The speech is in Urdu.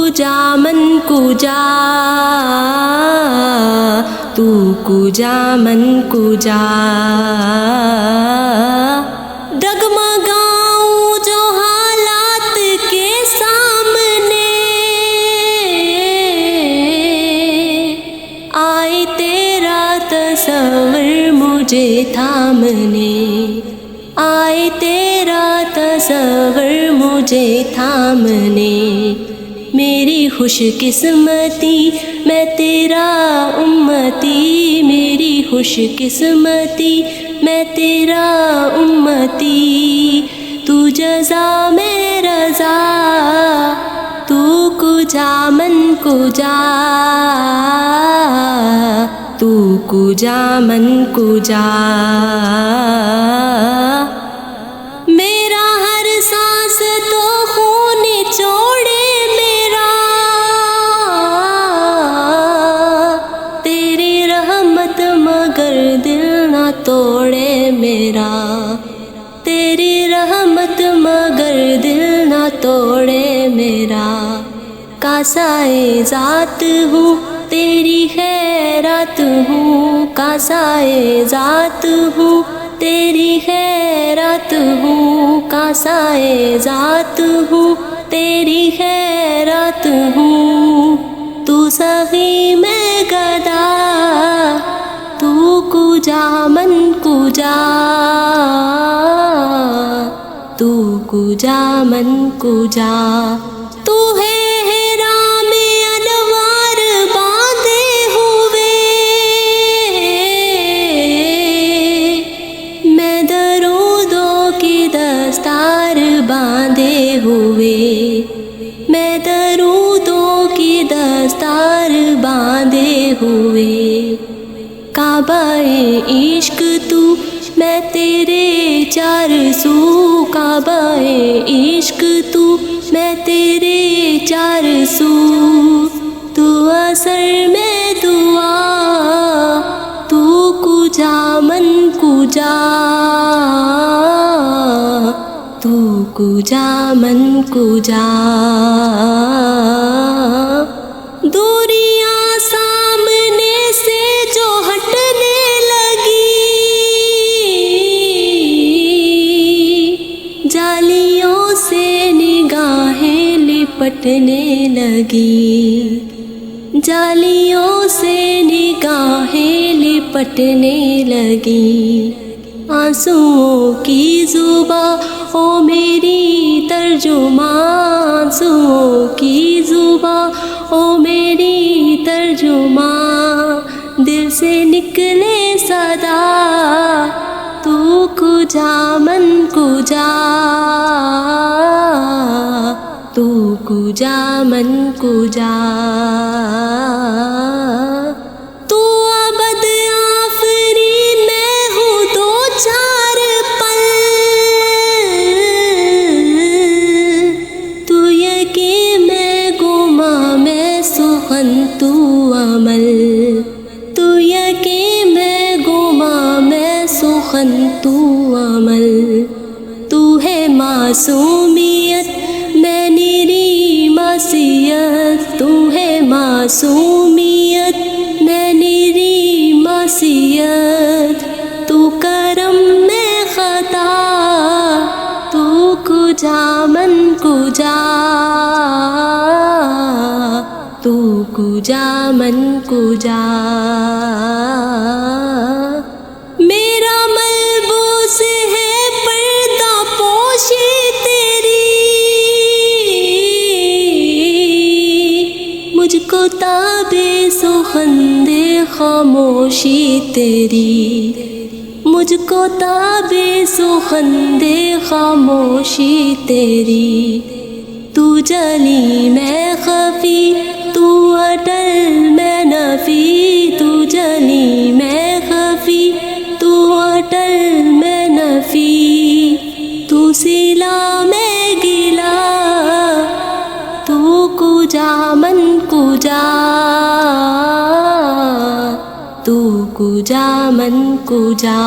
کجا من کجا تو کجا من کجا ڈگمگاؤں جو حالات کے سامنے آئے تیرا تصور مجھے تھامنے آئے تیرا تصور مجھے تھامنے میری خوش قسمتی میں تیرا امتی میری خوش قسمتی میں تیرا امتی تو جزا میں رضا تو کجا من کجا تو کجا من کجا میرا ہر سانس تو خون چوڑے میرا تیری رحمت مگر دل نہ توڑے میرا تیری رحمت مگر دل نہ توڑے میرا کاسائے ذات ہوں تیری خیرات ہوں کاسائے ذات ہوں تیری خیرات ہوں کاسائے ذات ہوں تیری خیرات ہوں تو سخی میں گدا تو کجا من کجا تو کجا من کجا تو ہے حرام انوار باندھے ہوئے میں درودوں کی دستار باندھے ہوئے میں درودوں کی دستار باندھے ہوئے کعبہ عشق تو میں تیرے چار سو کعبہ عشق تو میں تیرے چار سو تو اثر میں دعا تو کجا من کجا تو کجا من کجا دوریاں سامنے سے جو ہٹنے لگی جالیوں سے نگاہیں لپٹنے لگی جالیوں سے نگاہیں لپٹنے لگی آنسوؤں کی زباں او میری ترجماں آنسوؤں کی زباں او میری ترجماں دل سے نکلے صدا تو کجا من کجا تو کجا من کجا تو ابد آفری میں ہوں دو چار پل تو یقین میں گما میں سخن تو عمل تو یقین میں گما میں سخن تو عمل تو ہے معصومیت میں نیری معصیت تو ہے معصومیت میں نیری معصیت تو کرم میں خطا تو کجا من کجا تو کجا من کجا میرا ملبوس ہے پردہ پوشی تیری مجھ کو تابِ سخن دے خاموشی تیری مجھ کو تابِ سخن دے خاموشی تیری تو جلی میں خفی تو اٹل میں نفی تو جلی میں خفی تو اٹل میں نفی تو سلا میں گلا تو کجا من کجا تو کجا من کجا